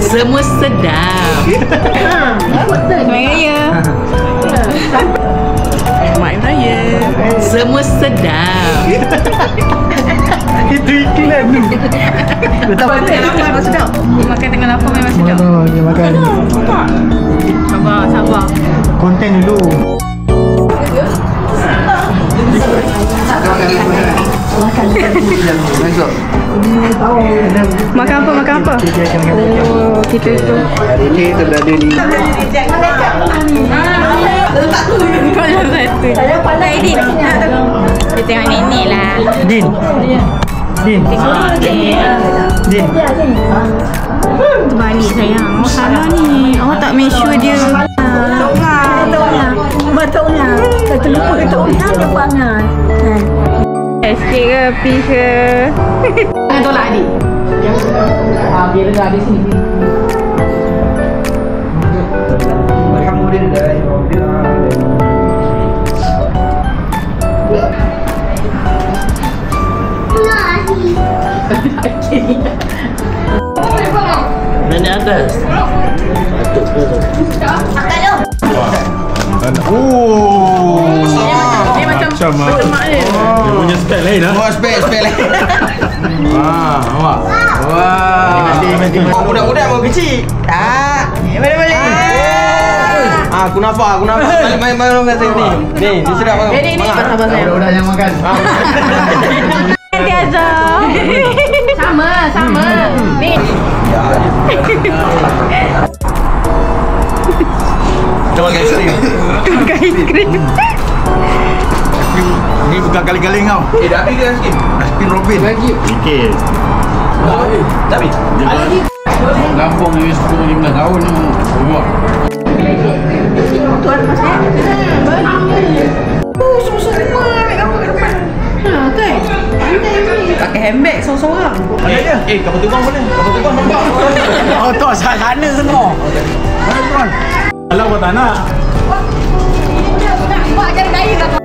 Semua sedap. Selamat Raya. Selamat Raya. Semua sedap. Itu iklan tu. Betul. Makan tengah lapar memang sedap. Makan tengah lapar memang sedap. Dia makan. Sabar, sabar. Konten dulu. Makan apa? Makan apa? Oh, kita tu. Hari ni kita berada di Kau jangan satu. Saya pandai Din. Kita tengok nenek lah. Din. Din. Din. Tu balik sayang. Oh salah ni. Awak tak make sure dia. Betulnya. Terlupa betulnya dia pangan. Sikit ke? Peace ke? Jangan tolak adik. Biar dengar adik sini. Kamu dia dah. Nenek atas. Oh. Dia macam mak dia. Dia punya spek lain lah. Oh, spek lain. Awak. Wah. Budak-budak mau kecil. Tak. Balik. Kunafa. Main kat sini. Ni sedap bang. Ni sabar sayang. Budak yang makan. Nanti aja. Sama. Ni. Kita makan aiskrim. Makan aiskrim. Ni bukan kali-kali kau. Dah habis ke aiskrim? Aiskrim Robin. Sikit. Dah habis? Kampung ni 10-15 tahun ni. Buat. Tuan masih. Pakai handbag seorang-seorang. Kapal terbang boleh? Kapal terbang nampak? Oh, tu sana semua. Mana tuan? Kalau kau tak nak. Budak-budak. Buat jadi gaya kat